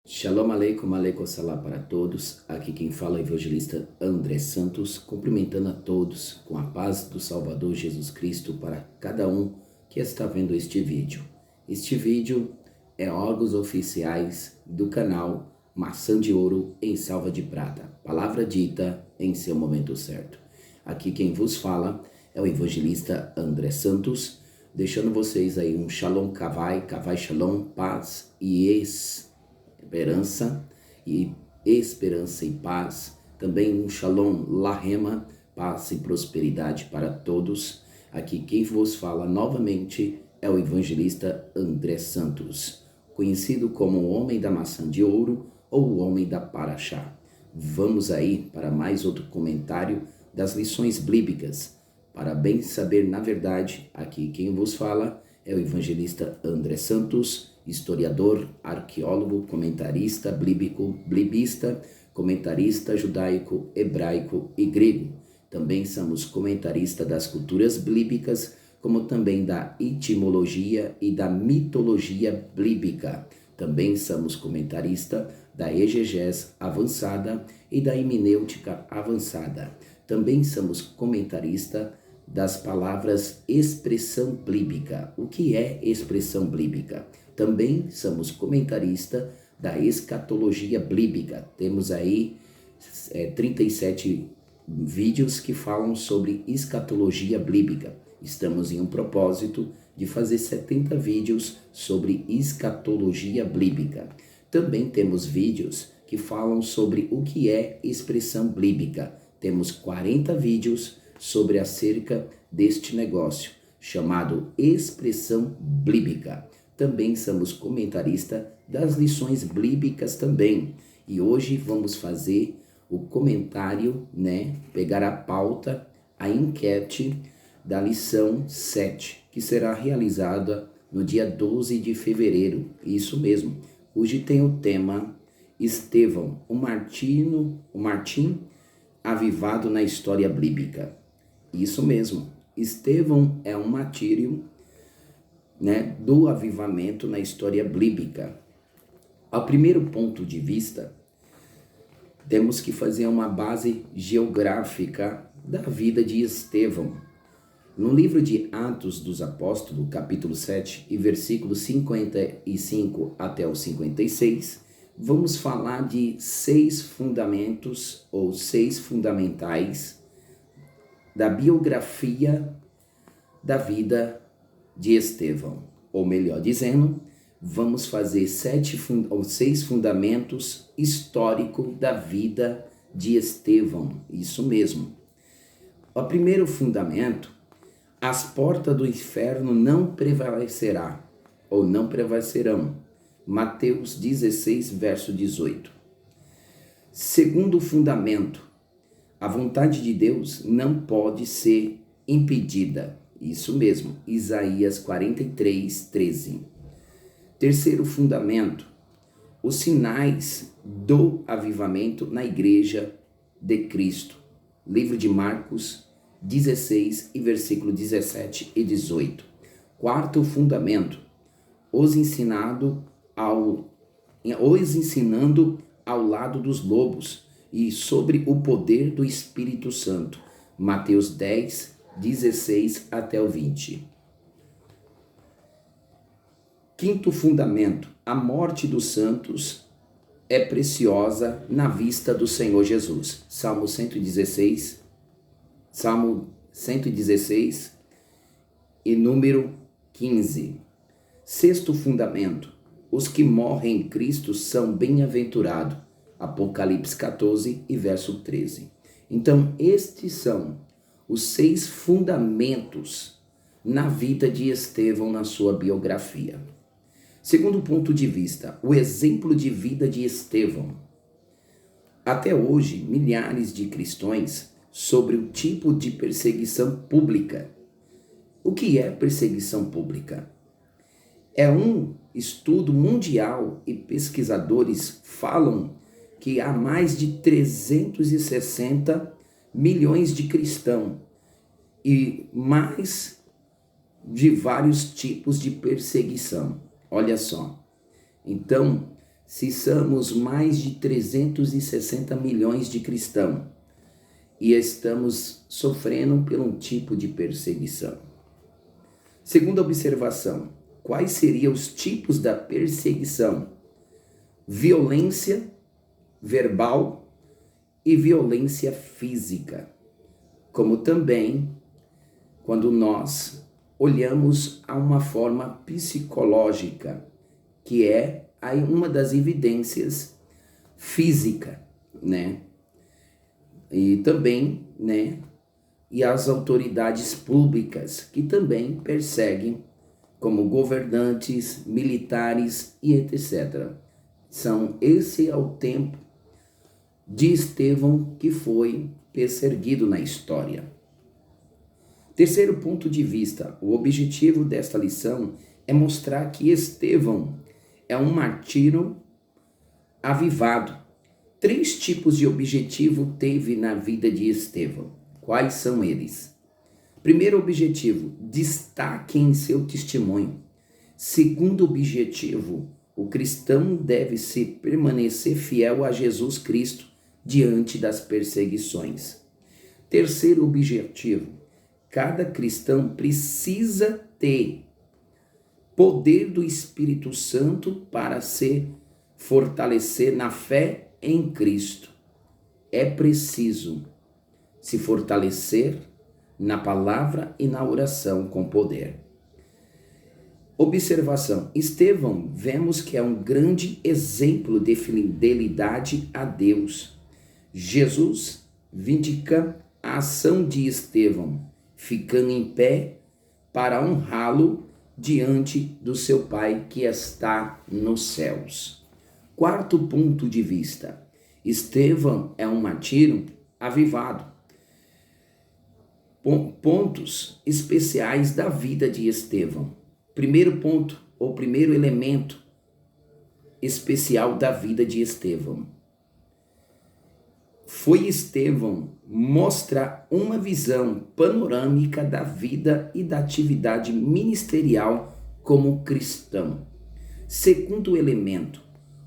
Shalom aleikum, aleikum salam para todos. Aqui quem fala é o evangelista André Santos, cumprimentando a todos com a paz do Salvador Jesus Cristo para cada um que está vendo este vídeo. Este vídeo é órgãos oficiais do canal Maçã de Ouro em Salva de Prata. Palavra dita em seu momento certo. Aqui quem vos fala é o evangelista André Santos, deixando vocês aí um Shalom Kavai, Kavai Shalom, paz e esperança e paz, também um Shalom Lahema, paz e prosperidade para todos. Aqui quem vos fala novamente é o evangelista André Santos, conhecido como o Homem da Maçã de Ouro ou o Homem da Paraxá. Vamos aí para mais outro comentário das lições bíblicas. Para bem saber, na verdade, aqui quem vos fala é o evangelista André Santos, historiador, arqueólogo, comentarista bíblico, blibista, comentarista judaico, hebraico e grego. Também somos comentarista das culturas bíblicas, como também da etimologia e da mitologia bíblica. Também somos comentarista da exegese avançada e da hermenêutica avançada. Também somos comentarista das palavras expressão bíblica. O que é expressão bíblica? Também somos comentarista da escatologia bíblica. Temos aí 37 vídeos que falam sobre escatologia bíblica. Estamos em um propósito de fazer 70 vídeos sobre escatologia bíblica. Também temos vídeos que falam sobre o que é expressão bíblica. Temos 40 vídeos sobre acerca deste negócio, chamado expressão bíblica. Também somos comentarista das lições bíblicas também. E hoje vamos fazer o comentário, pegar a pauta, a enquete da lição 7, que será realizada no dia 12 de fevereiro. Isso mesmo. Hoje tem o tema Estevão, o Martim avivado na história bíblica. Isso mesmo. Estevão é um martírio, do avivamento na história bíblica. Ao primeiro ponto de vista, temos que fazer uma base geográfica da vida de Estevão. No livro de Atos dos Apóstolos, capítulo 7, e versículos 55 até o 56, vamos falar de 6 fundamentos ou 6 fundamentais da biografia da vida de Estevão. Ou melhor dizendo, vamos fazer 6 fundamentos históricos da vida de Estevão. Isso mesmo. O primeiro fundamento: as portas do inferno não prevalecerão. Mateus 16, verso 18. Segundo fundamento: a vontade de Deus não pode ser impedida. Isso mesmo, Isaías 43, 13. Terceiro fundamento: os sinais do avivamento na igreja de Cristo. Livro de Marcos 16 e versículo 17 e 18. Quarto fundamento: os ensinando ao lado dos lobos e sobre o poder do Espírito Santo. Mateus 10, 16 até o 20. Quinto fundamento: a morte dos santos é preciosa na vista do Senhor Jesus. Salmo 116 e número 15. Sexto fundamento: os que morrem em Cristo são bem-aventurados. Apocalipse 14 e verso 13. Então, estes são os 6 fundamentos na vida de Estevão, na sua biografia. Segundo ponto de vista, o exemplo de vida de Estevão. Até hoje, milhares de cristãos sobre o tipo de perseguição pública. O que é perseguição pública? É um estudo mundial e pesquisadores falam que há mais de 360 milhões de cristãos e mais de vários tipos de perseguição. Olha só. Então, se somos mais de 360 milhões de cristãos e estamos sofrendo por um tipo de perseguição? Segunda observação, quais seriam os tipos da perseguição? Violência verbal e violência física, como também quando nós olhamos a uma forma psicológica, que é uma das evidências física, né? E também, né? E as autoridades públicas, que também perseguem, como governantes, militares e etc. Esse é o tempo de Estevão que foi perseguido na história. Terceiro ponto de vista, o objetivo desta lição é mostrar que Estevão é um martírio avivado. 3 tipos de objetivo teve na vida de Estevão. Quais são eles? Primeiro objetivo, destaque em seu testemunho. Segundo objetivo, o cristão deve se permanecer fiel a Jesus Cristo diante das perseguições. Terceiro objetivo, cada cristão precisa ter poder do Espírito Santo para se fortalecer na fé em Cristo. É preciso se fortalecer na palavra e na oração com poder. Observação, Estevão, vemos que é um grande exemplo de fidelidade a Deus. Jesus vindica a ação de Estevão, ficando em pé para honrá-lo diante do seu Pai que está nos céus. Quarto ponto de vista, Estevão é um martírio avivado. Pontos especiais da vida de Estevão. Primeiro ponto, ou primeiro elemento especial da vida de Estevão. Foi Estevão mostrar uma visão panorâmica da vida e da atividade ministerial como cristão. Segundo elemento,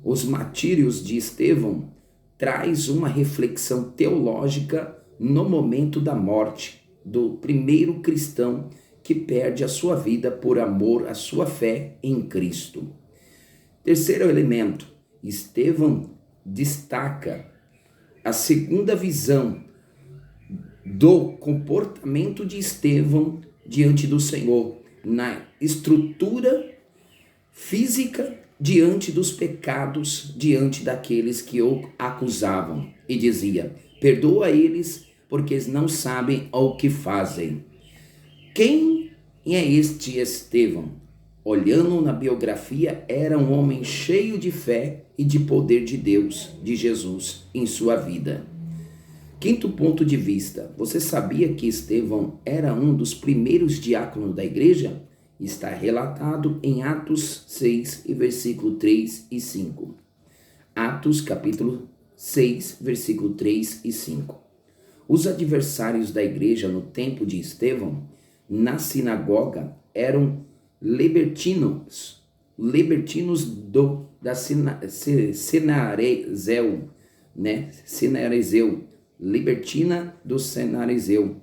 os martírios de Estevão traz uma reflexão teológica no momento da morte do primeiro cristão que perde a sua vida por amor à sua fé em Cristo. Terceiro elemento, Estevão destaca a segunda visão do comportamento de Estevão diante do Senhor, na estrutura física diante dos pecados, diante daqueles que o acusavam, e dizia: perdoa eles, porque eles não sabem o que fazem. Quem é este Estevão? Olhando na biografia, era um homem cheio de fé e de poder de Deus, de Jesus, em sua vida. Quinto ponto de vista, você sabia que Estevão era um dos primeiros diáconos da igreja? Está relatado em Atos 6, versículo 3 e 5. Atos capítulo 6, versículo 3 e 5. Os adversários da igreja no tempo de Estevão, na sinagoga, eram libertinos da Cenareseu, né? Cenareseu, libertina do Cenareseu,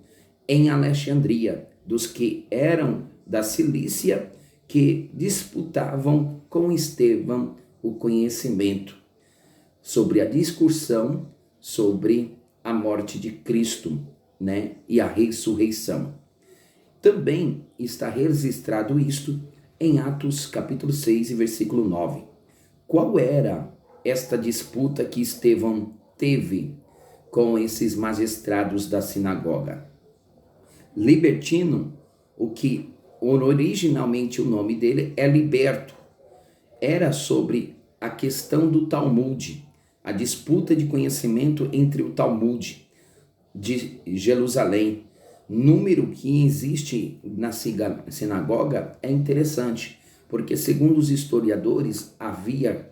em Alexandria, dos que eram da Cilícia, que disputavam com Estevão o conhecimento sobre a discussão sobre a morte de Cristo, né? E a ressurreição. Também está registrado isto em Atos capítulo 6, versículo 9. Qual era esta disputa que Estevão teve com esses magistrados da sinagoga? Libertino, o que originalmente o nome dele é liberto, era sobre a questão do Talmud, a disputa de conhecimento entre o Talmud de Jerusalém. Número que existe na sinagoga é interessante, porque segundo os historiadores havia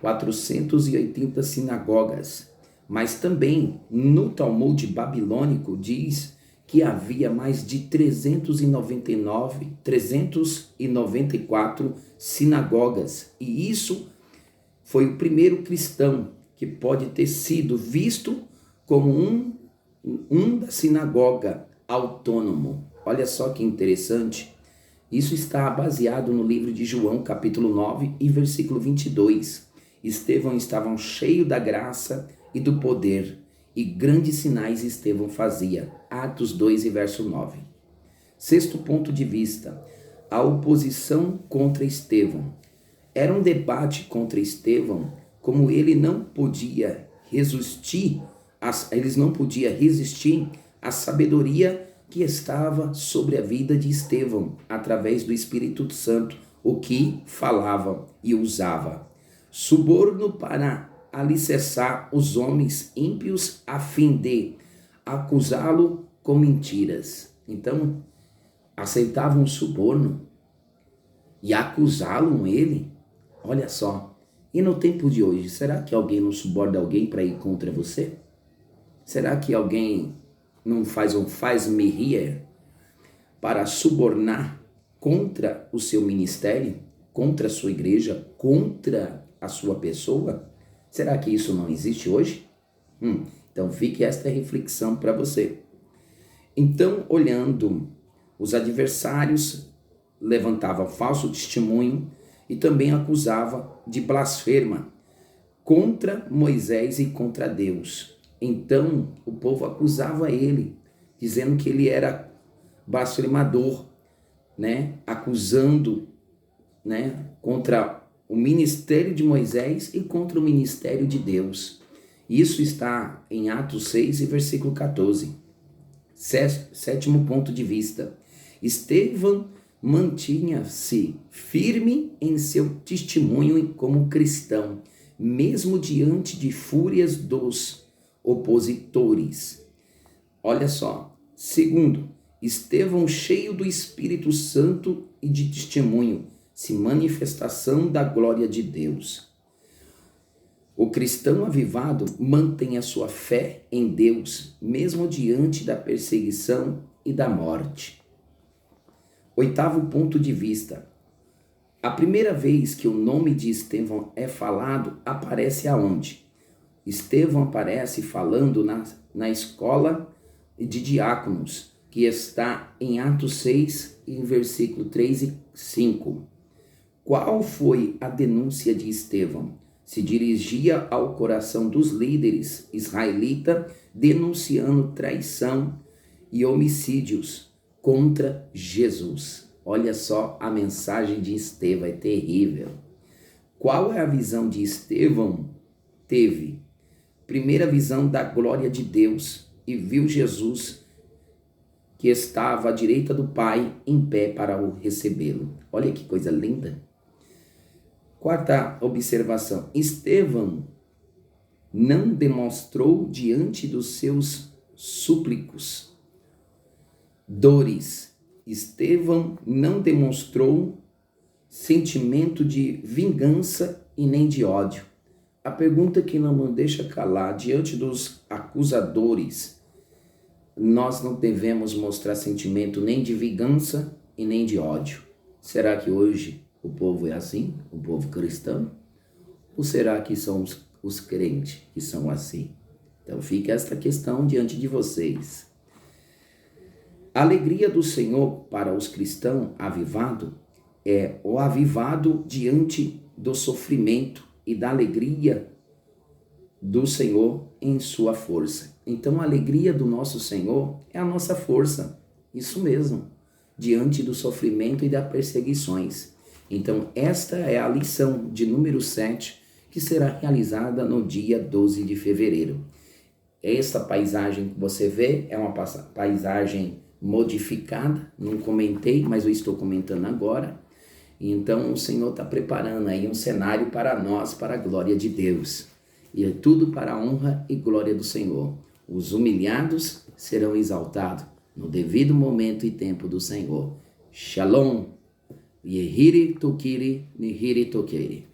480 sinagogas, mas também no Talmud babilônico diz que havia mais de 394 sinagogas, e isso foi o primeiro cristão que pode ter sido visto como um da sinagoga autônomo. Olha só que interessante. Isso está baseado no livro de João, capítulo 9 e versículo 22. Estevão estava cheio da graça e do poder, e grandes sinais Estevão fazia. Atos 2 e verso 9. Sexto ponto de vista, a oposição contra Estevão. Era um debate contra Estevão, como ele não podia resistir, eles não podiam resistir à sabedoria que estava sobre a vida de Estevão, através do Espírito Santo, o que falava e usava. Suborno para alicerçar os homens ímpios a fim de acusá-lo com mentiras. Então, aceitavam um suborno e acusavam ele. Olha só, e no tempo de hoje, será que alguém não suborna alguém para ir contra você? Será que alguém não faz um faz-me-rir para subornar contra o seu ministério, contra a sua igreja, contra a sua pessoa? Será que isso não existe hoje? Então fique esta reflexão para você. Então, olhando, os adversários levantavam falso testemunho e também acusava de blasfema contra Moisés e contra Deus. Então, o povo acusava ele, dizendo que ele era blasfemador, acusando, contra o ministério de Moisés e contra o ministério de Deus. Isso está em Atos 6 e versículo 14. Sétimo ponto de vista. Estevão mantinha-se firme em seu testemunho como cristão, mesmo diante de fúrias dos opositores. Olha só. Segundo, Estevão cheio do Espírito Santo e de testemunho, manifestação da glória de Deus. O cristão avivado mantém a sua fé em Deus, mesmo diante da perseguição e da morte. Oitavo ponto de vista. A primeira vez que o nome de Estevão é falado, aparece aonde? Estevão aparece falando na escola de diáconos, que está em Atos 6, em versículo 3 e 5. Qual foi a denúncia de Estevão? Se dirigia ao coração dos líderes israelitas, denunciando traição e homicídios contra Jesus. Olha só, a mensagem de Estevão é terrível. Qual é a visão de Estevão? Teve primeira visão da glória de Deus e viu Jesus que estava à direita do Pai em pé para o recebê-lo. Olha que coisa linda. Quarta observação. Estevão não demonstrou diante dos seus súplicos dores. Estevão não demonstrou sentimento de vingança e nem de ódio. A pergunta que não nos deixa calar, diante dos acusadores, nós não devemos mostrar sentimento nem de vingança e nem de ódio. Será que hoje o povo é assim? O povo cristão? Ou será que são os crentes que são assim? Então fica esta questão diante de vocês. A alegria do Senhor para os cristãos avivados é o avivado diante do sofrimento e da alegria do Senhor em sua força. Então a alegria do nosso Senhor é a nossa força, isso mesmo, diante do sofrimento e das perseguições. Então esta é a lição de número 7, que será realizada no dia 12 de fevereiro. Esta paisagem que você vê é uma paisagem modificada, não comentei, mas eu estou comentando agora. Então o Senhor está preparando aí um cenário para nós, para a glória de Deus. E é tudo para a honra e glória do Senhor. Os humilhados serão exaltados no devido momento e tempo do Senhor. Shalom. Yehiri Tokiri Nihiri Tokiri.